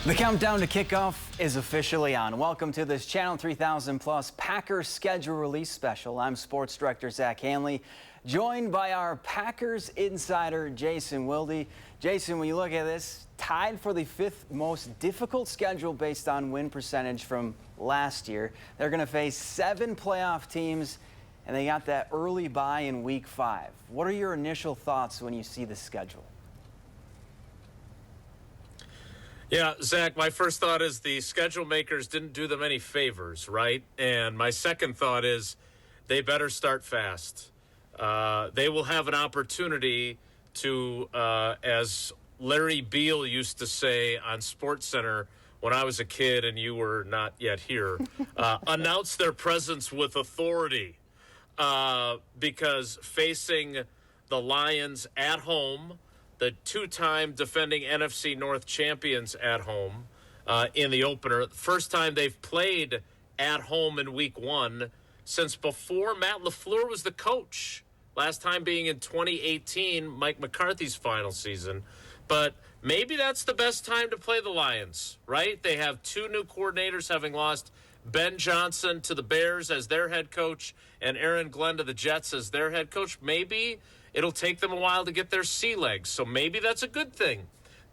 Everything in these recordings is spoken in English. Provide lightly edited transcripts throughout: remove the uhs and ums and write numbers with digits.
The countdown to kickoff is officially on. Welcome to this Channel 3000 Plus Packers schedule release special. I'm Sports Director Zach Hanley, joined by our Packers Insider Jason Wilde. Jason, when you look at this, tied for the 5th most difficult schedule based on win percentage from last year. They're going to face 7 playoff teams, and they got that early bye in Week 5. What are your initial thoughts when you see the schedule? Yeah, Zach, my first thought is the schedule makers didn't do them any favors, right? And my second thought is they better start fast. They will have an opportunity to, as Larry Beal used to say on SportsCenter when I was a kid and you were not yet here, announce their presence with authority. Because facing the Lions at home, the 2-time defending NFC North champions at home in the opener. First time they've played at home in Week 1 since before Matt LaFleur was the coach. Last time being in 2018, Mike McCarthy's final season. But maybe that's the best time to play the Lions, right? They have 2 new coordinators, having lost Ben Johnson to the Bears as their head coach and Aaron Glenn to the Jets as their head coach. Maybe it'll take them a while to get their sea legs. So maybe that's a good thing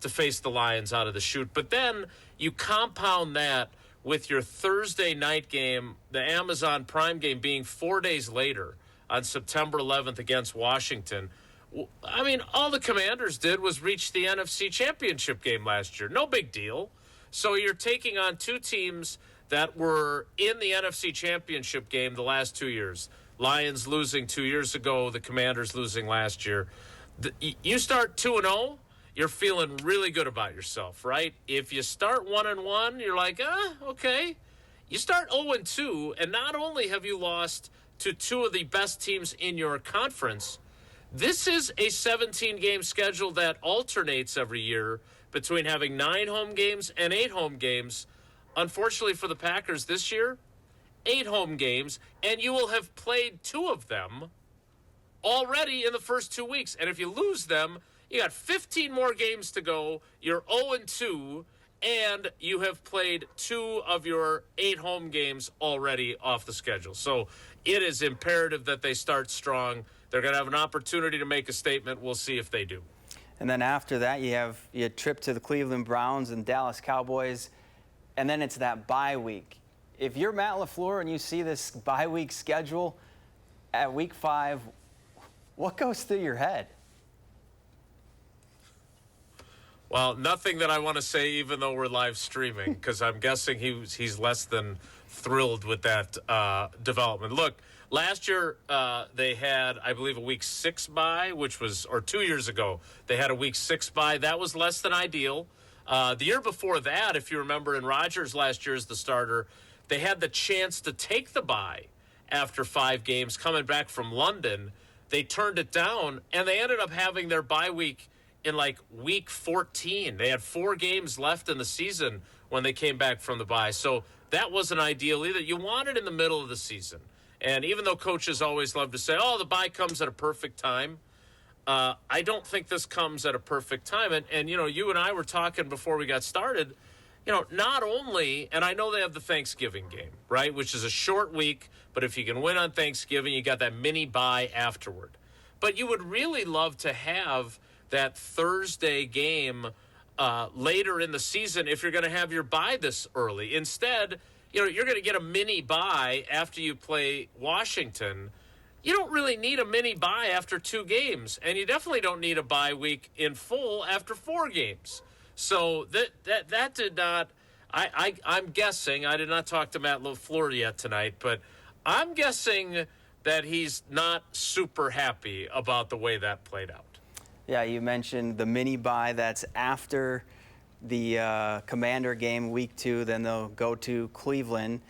to face the Lions out of the chute. But then you compound that with your Thursday night game, the Amazon Prime game being 4 days later on September 11th against Washington. I mean, all the Commanders did was reach the NFC Championship game last year. No big deal. So you're taking on 2 teams that were in the NFC Championship game the last 2 years. Lions losing 2 years ago, the Commanders losing last year. You start 2-0, you're feeling really good about yourself, right? If you start 1-1, you're like, okay. You start 0-2, and not only have you lost to 2 of the best teams in your conference, this is a 17-game schedule that alternates every year between having 9 home games and 8 home games. Unfortunately for the Packers this year, 8 home games, and you will have played 2 of them already in the first 2 weeks. And if you lose them, you got 15 more games to go. You're 0-2, and you have played 2 of your 8 home games already off the schedule. So it is imperative that they start strong. They're going to have an opportunity to make a statement. We'll see if they do. And then after that, you have your trip to the Cleveland Browns and Dallas Cowboys, and then it's that bye week. If you're Matt LaFleur and you see this bye week schedule at Week 5, what goes through your head? Well, nothing that I want to say, even though we're live streaming, because I'm guessing he's less than thrilled with that development. Look, last year they had, I believe, a Week 6 bye, or 2 years ago, they had a Week 6 bye. That was less than ideal. The year before that, if you remember, in Rodgers last year as the starter, they had the chance to take the bye after 5 games coming back from London. They turned it down, and they ended up having their bye week in like Week 14. They had 4 games left in the season when they came back from the bye. So that wasn't ideal either. You want it in the middle of the season. And even though coaches always love to say, the bye comes at a perfect time, I don't think this comes at a perfect time. And you and I were talking before we got started, not only, and I know they have the Thanksgiving game, right, which is a short week, but if you can win on Thanksgiving, you got that mini bye afterward. But you would really love to have that Thursday game later in the season if you're going to have your bye this early. Instead, you're going to get a mini bye after you play Washington. You don't really need a mini bye after 2 games, and you definitely don't need a bye week in full after 4 games. So that did not. I'm guessing. I did not talk to Matt LaFleur yet tonight, but I'm guessing that he's not super happy about the way that played out. Yeah, you mentioned the mini bye that's after the Commander game, Week 2. Then they'll go to Cleveland,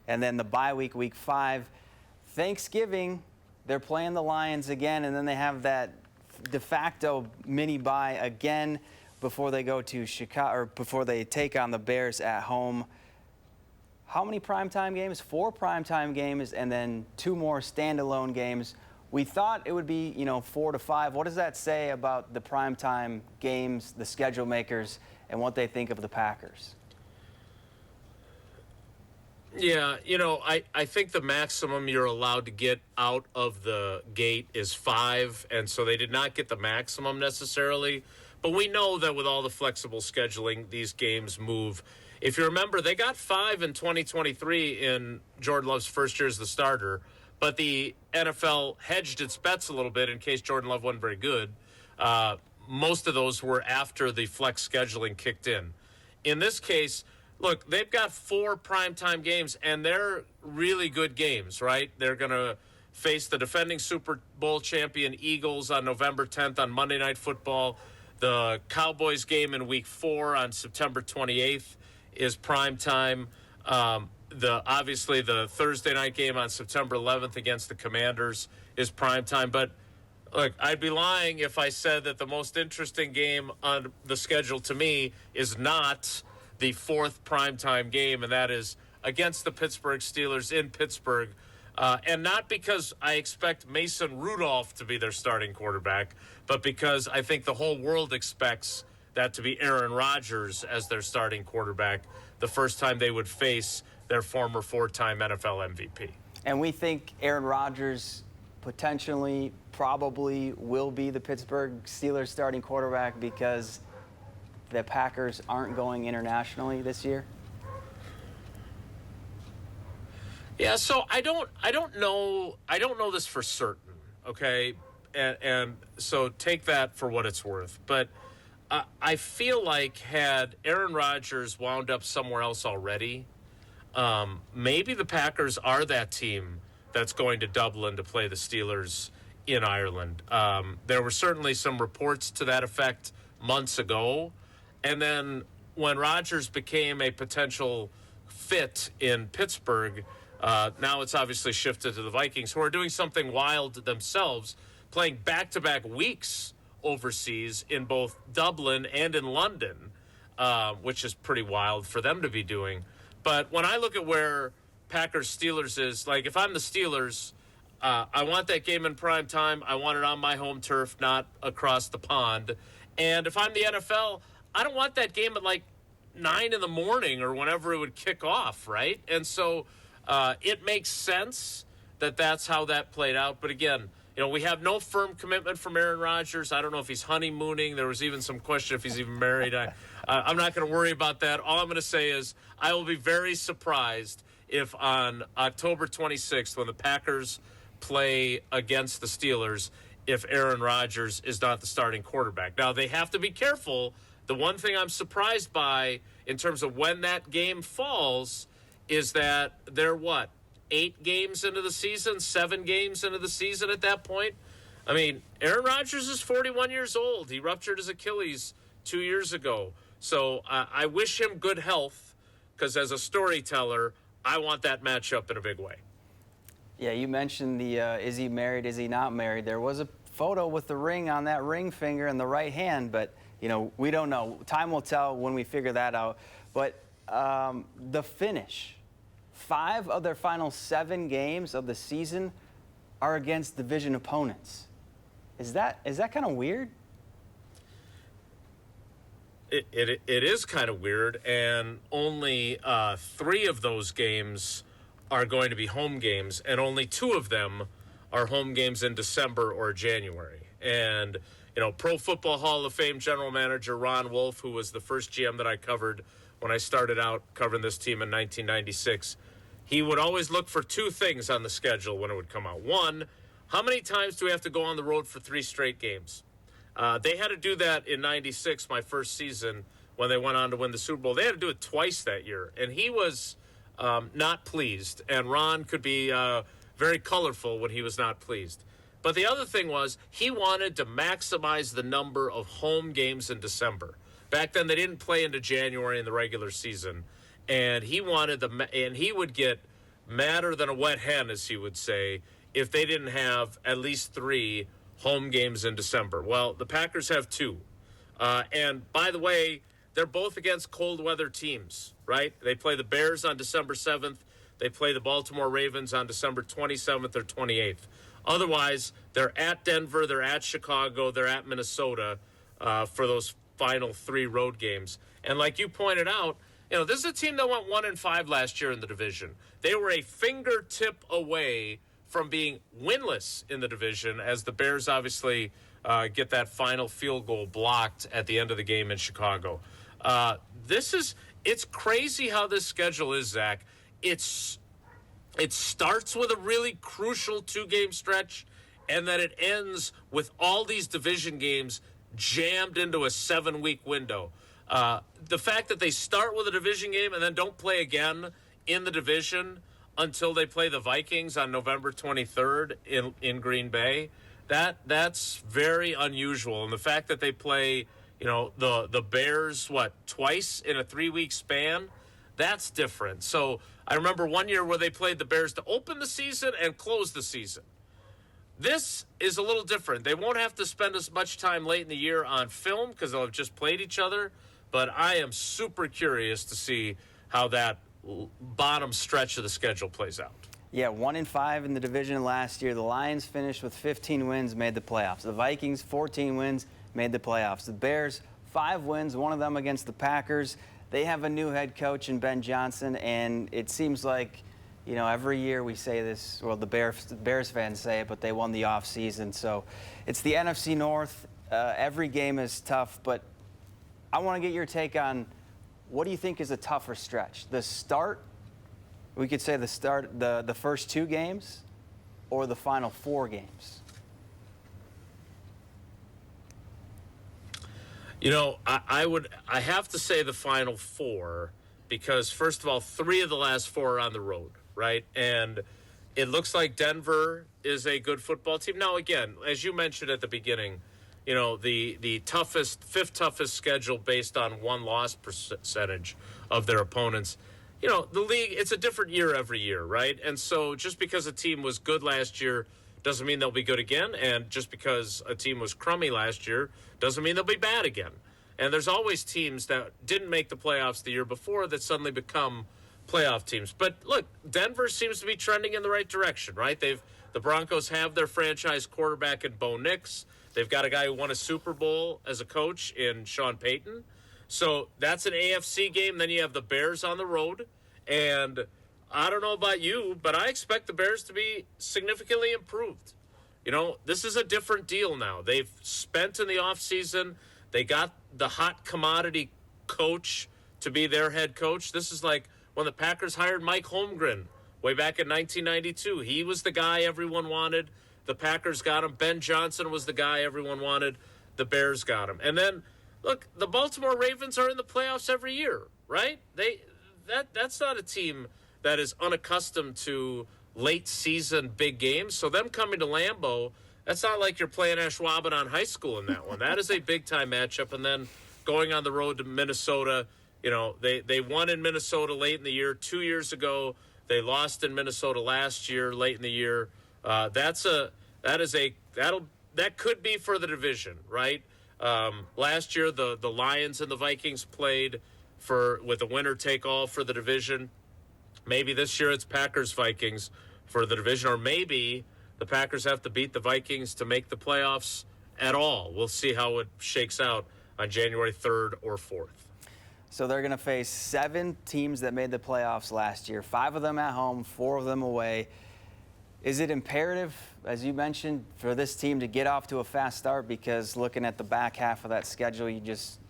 and then the bye week, Week 5. Thanksgiving, they're playing the Lions again, and then they have that de facto mini bye again before they go to Chicago, or before they take on the Bears at home. How many primetime games? 4 primetime games, and then 2 more standalone games. We thought it would be, 4 to 5. What does that say about the primetime games, the schedule makers, and what they think of the Packers? Yeah, I think the maximum you're allowed to get out of the gate is 5, and so they did not get the maximum necessarily. But we know that with all the flexible scheduling, these games move. If you remember, they got 5 in 2023 in Jordan Love's first year as the starter, but the NFL hedged its bets a little bit in case Jordan Love wasn't very good. Most of those were after the flex scheduling kicked in. In this case, look, they've got 4 primetime games, and they're really good games, right? They're going to face the defending Super Bowl champion Eagles on November 10th on Monday Night Football. The Cowboys game in Week 4 on September 28th is primetime. Obviously, the Thursday night game on September 11th against the Commanders is primetime. But, look, I'd be lying if I said that the most interesting game on the schedule to me is not the 4th primetime game, and that is against the Pittsburgh Steelers in Pittsburgh. And not because I expect Mason Rudolph to be their starting quarterback, but because I think the whole world expects that to be Aaron Rodgers as their starting quarterback the first time they would face their former 4-time NFL MVP. And we think Aaron Rodgers potentially, probably will be the Pittsburgh Steelers starting quarterback because the Packers aren't going internationally this year? Yeah, so I don't know this for certain, okay? And so take that for what it's worth. But I feel like had Aaron Rodgers wound up somewhere else already, maybe the Packers are that team that's going to Dublin to play the Steelers in Ireland. There were certainly some reports to that effect months ago. And then when Rodgers became a potential fit in Pittsburgh, now it's obviously shifted to the Vikings, who are doing something wild themselves, playing back-to-back weeks overseas in both Dublin and in London, which is pretty wild for them to be doing. But when I look at where Packers-Steelers is, like if I'm the Steelers, I want that game in prime time. I want it on my home turf, not across the pond. And if I'm the NFL, I don't want that game at like 9 in the morning or whenever it would kick off, right? And so it makes sense that that's how that played out. But again, we have no firm commitment from Aaron Rodgers. I don't know if he's honeymooning. There was even some question if he's even married. I'm not going to worry about that. All I'm going to say is I will be very surprised if on October 26th, when the Packers play against the Steelers, if Aaron Rodgers is not the starting quarterback. Now, they have to be careful. The one thing I'm surprised by in terms of when that game falls is that they're 8 games into the season, 7 games into the season at that point? I mean, Aaron Rodgers is 41 years old. He ruptured his Achilles 2 years ago. So I wish him good health because as a storyteller, I want that matchup in a big way. Yeah, you mentioned the is he married, is he not married? There was a photo with the ring on that ring finger in the right hand, but, we don't know. Time will tell when we figure that out. But the finish, 5 of their final 7 games of the season are against division opponents. Is that kind of weird? It is kind of weird, and only 3 of those games are going to be home games, and only 2 of them are home games in December or January. And, Pro Football Hall of Fame general manager Ron Wolf, who was the first GM that I covered when I started out covering this team in 1996, he would always look for 2 things on the schedule when it would come out. 1, how many times do we have to go on the road for 3 straight games? They had to do that in 96, my first season, when they went on to win the Super Bowl. They had to do it twice that year, and he was not pleased. And Ron could be very colorful when he was not pleased. But the other thing was he wanted to maximize the number of home games in December. Back then, they didn't play into January in the regular season. And he wanted and he would get madder than a wet hen, as he would say, if they didn't have at least 3 home games in December. Well, the Packers have 2. And by the way, they're both against cold weather teams, right? They play the Bears on December 7th. They play the Baltimore Ravens on December 27th or 28th. Otherwise, they're at Denver, they're at Chicago, they're at Minnesota for those final 3 road games. And like you pointed out, This is a team that went 1-5 last year in the division. They were a fingertip away from being winless in the division, as the Bears obviously get that final field goal blocked at the end of the game in Chicago. It's crazy how this schedule is, Zach. It starts with a really crucial 2-game stretch, and then it ends with all these division games jammed into a 7-week window. The fact that they start with a division game and then don't play again in the division until they play the Vikings on November 23rd in Green Bay, that's very unusual. And the fact that they play, the Bears, twice in a 3-week span, that's different. So I remember one year where they played the Bears to open the season and close the season. This is a little different. They won't have to spend as much time late in the year on film because they'll have just played each other. But I am super curious to see how that bottom stretch of the schedule plays out. Yeah, 1-5 in the division last year. The Lions finished with 15 wins, made the playoffs. The Vikings, 14 wins, made the playoffs. The Bears, 5 wins, one of them against the Packers. They have a new head coach in Ben Johnson, and it seems like, every year we say this, well, the Bears fans say it, but they won the offseason. So it's the NFC North. Every game is tough, but I want to get your take on what do you think is a tougher stretch? The start, we could say the first 2 games, or the final 4 games? I have to say the final 4 because, first of all, 3 of the last 4 are on the road, right? And it looks like Denver is a good football team. Now, again, as you mentioned at the beginning, the fifth toughest schedule based on 1-loss percentage of their opponents. The league, it's a different year every year, right? And so just because a team was good last year doesn't mean they'll be good again. And just because a team was crummy last year doesn't mean they'll be bad again. And there's always teams that didn't make the playoffs the year before that suddenly become playoff teams. But look, Denver seems to be trending in the right direction, right? The Broncos have their franchise quarterback in Bo Nix. They've got a guy who won a Super Bowl as a coach in Sean Payton. So that's an AFC game. Then you have the Bears on the road. And I don't know about you, but I expect the Bears to be significantly improved. This is a different deal now. They've spent in the offseason. They got the hot commodity coach to be their head coach. This is like when the Packers hired Mike Holmgren way back in 1992. He was the guy everyone wanted. The Packers got him. Ben Johnson was the guy everyone wanted. The Bears got him. And then, look, the Baltimore Ravens are in the playoffs every year, right? That's not a team that is unaccustomed to late season big games. So them coming to Lambeau, that's not like you're playing Ashwaubenon High School in that one. That is a big time matchup. And then going on the road to Minnesota, they won in Minnesota late in the year. 2 years ago, they lost in Minnesota last year, late in the year. That could be for the division, right? Last year, the Lions and the Vikings played with a winner take all for the division. Maybe this year it's Packers Vikings for the division, or maybe the Packers have to beat the Vikings to make the playoffs at all. We'll see how it shakes out on January 3rd or 4th. So they're going to face 7 teams that made the playoffs last year, 5 of them at home, 4 of them away. Is it imperative, as you mentioned, for this team to get off to a fast start? Because looking at the back half of that schedule, you just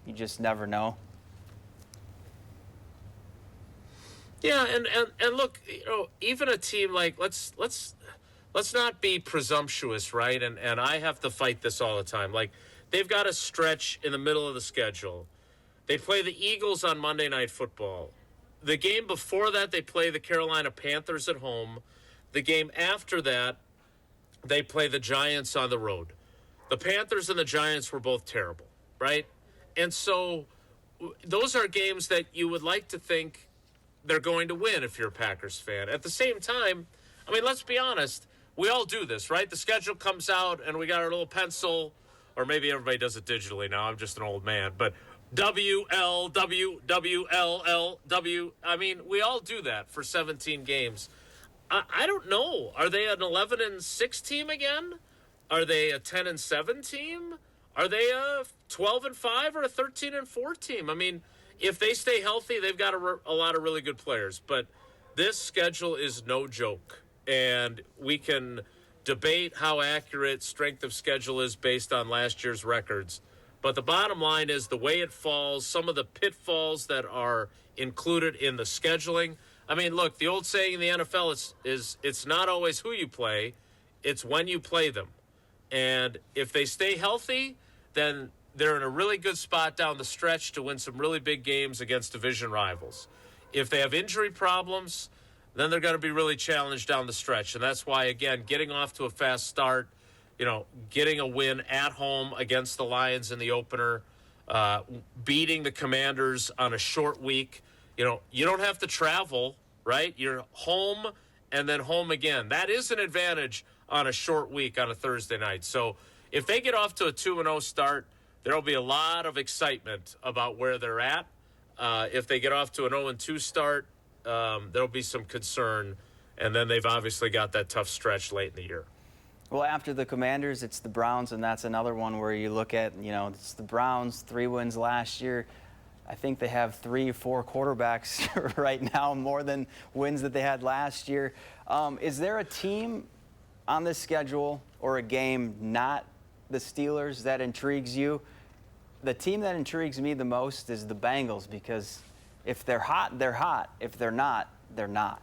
never know. Yeah, and look, even a team like let's not be presumptuous, right? And I have to fight this all the time. Like, they've got a stretch in the middle of the schedule. They play the Eagles on Monday Night Football. The game before that, they play the Carolina Panthers at home. The game after that, they play the Giants on the road. The Panthers and the Giants were both terrible, right? And so those are games that you would like to think they're going to win if you're a Packers fan. At the same time, I mean, let's be honest. We all do this, right? The schedule comes out and we got our little pencil, or maybe everybody does it digitally now. I'm just an old man. But WLWWLLW. I mean, we all do that for 17 games. I don't know. Are they an 11-6 team again? Are they a 10-7 team? Are they a 12-5 or a 13-4 team? I mean, if they stay healthy, they've got a lot of really good players. But this schedule is no joke. And we can debate how accurate strength of schedule is based on last year's records. But the bottom line is the way it falls, some of the pitfalls that are included in the scheduling. I mean, look, the old saying in the NFL is it's not always who you play, it's when you play them. And if they stay healthy, then they're in a really good spot down the stretch to win some really big games against division rivals. If they have injury problems, then they're going to be really challenged down the stretch. And that's why, again, getting off to a fast start, getting a win at home against the Lions in the opener, beating the Commanders on a short week. You don't have to travel, right? You're home and then home again. That is an advantage on a short week on a Thursday night. So if they get off to a 2-0 start, there'll be a lot of excitement about where they're at. If they get off to an 0-2 start, there'll be some concern. And then they've obviously got that tough stretch late in the year. Well, after the Commanders, it's the Browns, and that's another one where you look at, it's the Browns, 3 wins last year. I think they have 3 or 4 quarterbacks right now, more than wins that they had last year. Is there a team on this schedule or a game not the Steelers that intrigues you? The team that intrigues me the most is the Bengals, because if they're hot, they're hot. If they're not, they're not.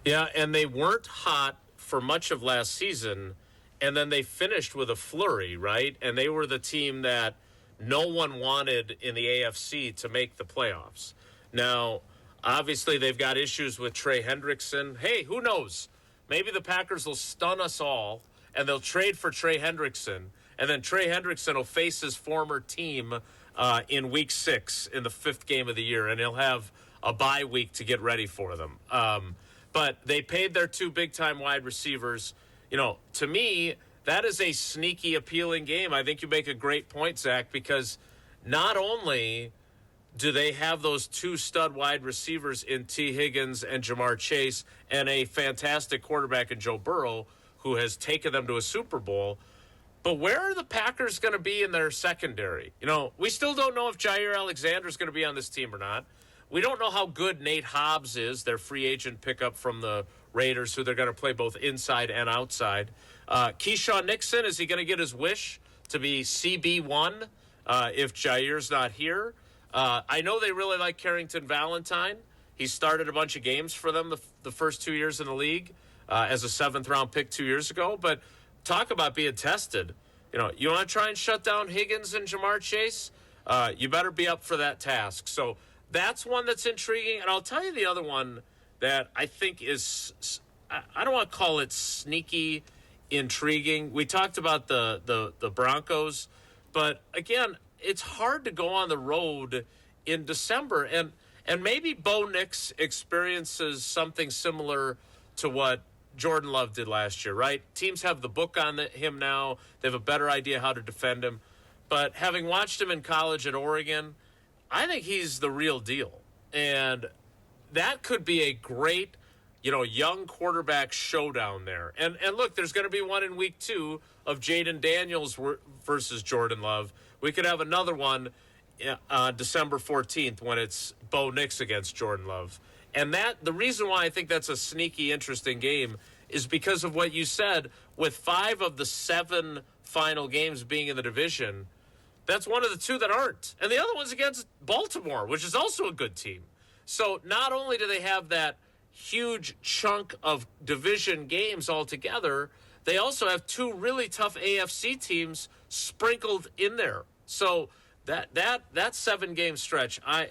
Yeah, and they weren't hot for much of last season, and then they finished with a flurry, right? And they were the team that no one wanted in the AFC to make the playoffs. Now, obviously, they've got issues with Trey Hendrickson. Hey, who knows? Maybe the Packers will stun us all, and they'll trade for Trey Hendrickson, and then Trey Hendrickson will face his former team in Week 6 in the 5th game of the year, and he'll have a bye week to get ready for them. But they paid their 2 big-time wide receivers. To me, that is a sneaky, appealing game. I think you make a great point, Zach, because not only do they have those 2 stud wide receivers in T. Higgins and Jamar Chase and a fantastic quarterback in Joe Burrow who has taken them to a Super Bowl, but where are the Packers going to be in their secondary? We still don't know if Jair Alexander is going to be on this team or not. We don't know how good Nate Hobbs is, their free agent pickup from the Raiders, who they're going to play both inside and outside. Keyshawn Nixon, is he going to get his wish to be CB1 if Jair's not here? I know they really like Carrington Valentine. He started a bunch of games for them the first 2 years in the league as a 7th-round pick 2 years ago. But talk about being tested. You want to try and shut down Higgins and Jamar Chase? You better be up for that task. So that's one that's intriguing. And I'll tell you the other one that I think is, I don't want to call it sneaky intriguing. We talked about the Broncos. But, again, it's hard to go on the road in December. And maybe Bo Nix experiences something similar to what Jordan Love did last year, right? Teams have the book on him now. They have a better idea how to defend him. But having watched him in college at Oregon, I think he's the real deal. And that could be a great, young quarterback showdown there. And look, there's going to be one in Week 2 of Jaden Daniels versus Jordan Love. We could have another one on December 14th when it's Bo Nix against Jordan Love. And the reason why I think that's a sneaky, interesting game is because of what you said. With 5 of the 7 final games being in the division, that's one of the 2 that aren't. And the other one's against Baltimore, which is also a good team. So not only do they have that huge chunk of division games altogether, they also have 2 really tough AFC teams sprinkled in there. So that 7-game stretch, I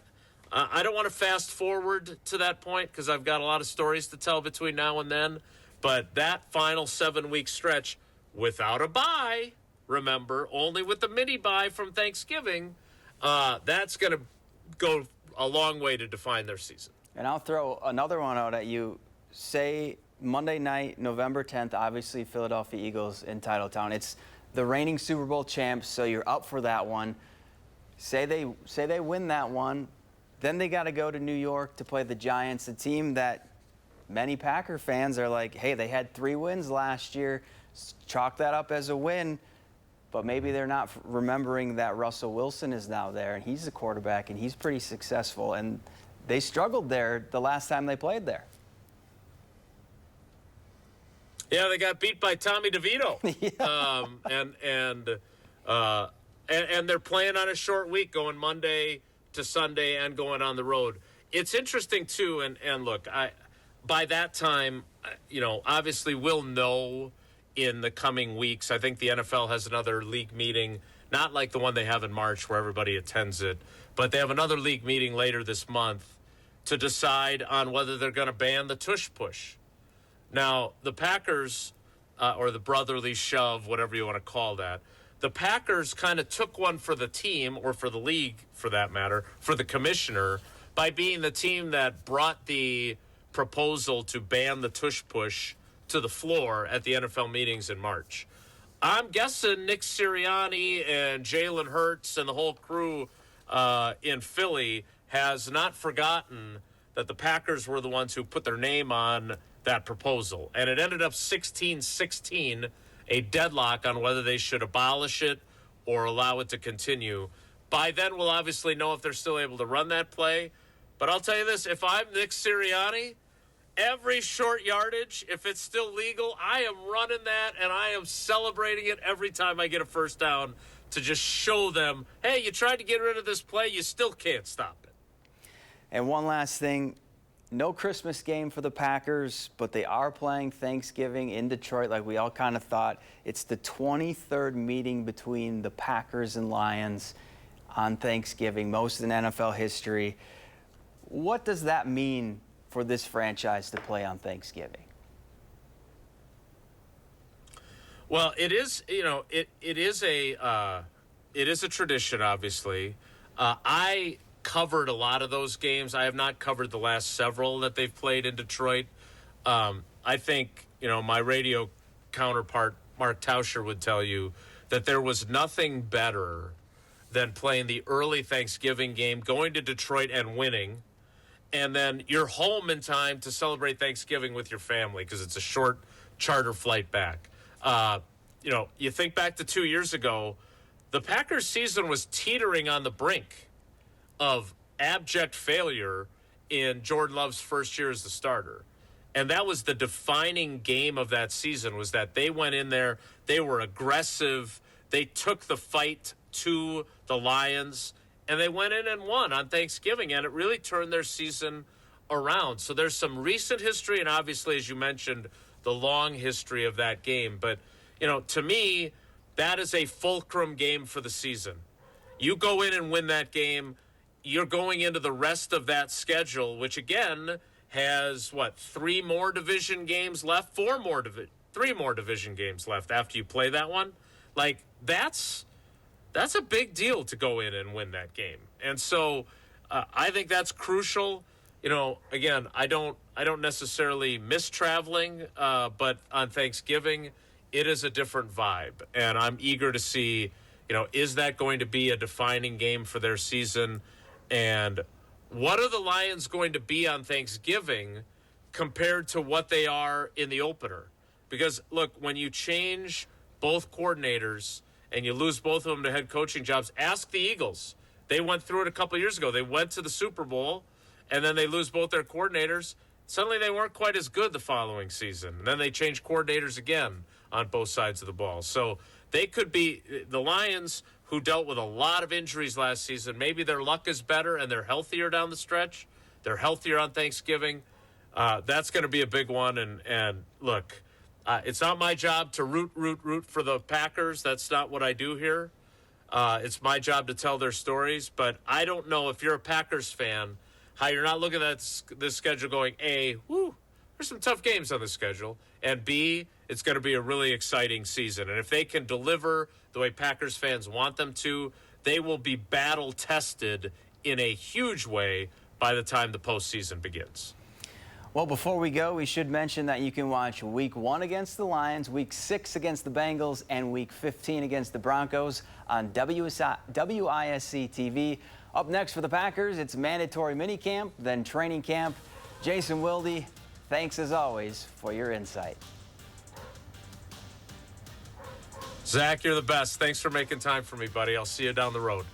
don't want to fast forward to that point because I've got a lot of stories to tell between now and then. But that final 7-week stretch without a bye, remember, only with the mini bye from Thanksgiving, that's going to go a long way to define their season. And I'll throw another one out at you. Say Monday night, November 10th, obviously Philadelphia Eagles in Titletown. It's the reigning Super Bowl champs, so you're up for that one. Say they win that one, then they got to go to New York to play the Giants, a team that many Packer fans are like, hey, they had 3 wins last year. Chalk that up as a win. but maybe they're not remembering that Russell Wilson is now there, and he's the quarterback, and he's pretty successful. And they struggled there the last time they played there. Yeah, they got beat by Tommy DeVito. And they're playing on a short week, going Monday to Sunday and going on the road. It's interesting, too, and look, by that time, obviously we'll know in the coming weeks. I think the NFL has another league meeting, not like the one they have in March where everybody attends it, but they have another league meeting later this month to decide on whether they're going to ban the tush push. Now, the Packers, or the brotherly shove, whatever you want to call that, the Packers kind of took one for the team, or for the league, for that matter, for the commissioner, by being the team that brought the proposal to ban the tush push to the floor at the NFL meetings in March. I'm guessing Nick Sirianni and Jalen Hurts and the whole crew in Philly has not forgotten that the Packers were the ones who put their name on that proposal. And it ended up 16-16, a deadlock on whether they should abolish it or allow it to continue. By then, we'll obviously know if they're still able to run that play. But I'll tell you this, if I'm Nick Sirianni, every short yardage, if it's still legal, I am running that, and I am celebrating it every time I get a first down to just show them, hey, you tried to get rid of this play, you still can't stop it. And one last thing, no Christmas game for the Packers, but they are playing Thanksgiving in Detroit like we all kind of thought. It's the 23rd meeting between the Packers and Lions on Thanksgiving, most in NFL history. What does that mean for this franchise to play on Thanksgiving? Well, it is, it is a tradition, obviously. I covered a lot of those games. I have not covered the last several that they've played in Detroit. I think, my radio counterpart, Mark Tauscher, would tell you that there was nothing better than playing the early Thanksgiving game, going to Detroit and winning, and then you're home in time to celebrate Thanksgiving with your family because it's a short charter flight back. You think back to 2 years ago, the Packers season was teetering on the brink of abject failure in Jordan Love's first year as the starter. And that was the defining game of that season, was that they went in there, they were aggressive, they took the fight to the Lions, and they went in and won on Thanksgiving, and it really turned their season around. So there's some recent history, and obviously, as you mentioned, the long history of that game. But, to me, that is a fulcrum game for the season. You go in and win that game, you're going into the rest of that schedule, which, again, has, 3 more division games left? 3 more division games left after you play that one. That's a big deal to go in and win that game. And so I think that's crucial. Again, I don't necessarily miss traveling, but on Thanksgiving, it is a different vibe. And I'm eager to see, is that going to be a defining game for their season? And what are the Lions going to be on Thanksgiving compared to what they are in the opener? Because, look, when you change both coordinators and you lose both of them to head coaching jobs, ask the Eagles. They went through it a couple of years ago. They went to the Super Bowl, and then they lose both their coordinators. Suddenly they weren't quite as good the following season. And then they changed coordinators again on both sides of the ball. So they could be the Lions, who dealt with a lot of injuries last season. Maybe their luck is better and they're healthier down the stretch. They're healthier on Thanksgiving. That's going to be a big one. And look, it's not my job to root for the Packers. That's not what I do here. It's my job to tell their stories. But I don't know, if you're a Packers fan, how you're not looking at this schedule going, A, there's some tough games on the schedule, and B, it's going to be a really exciting season. And if they can deliver the way Packers fans want them to, they will be battle-tested in a huge way by the time the postseason begins. Well, before we go, we should mention that you can watch Week 1 against the Lions, Week 6 against the Bengals, and Week 15 against the Broncos on WISC TV. Up next for the Packers, it's mandatory minicamp, then training camp. Jason Wilde, thanks as always for your insight. Zach, you're the best. Thanks for making time for me, buddy. I'll see you down the road.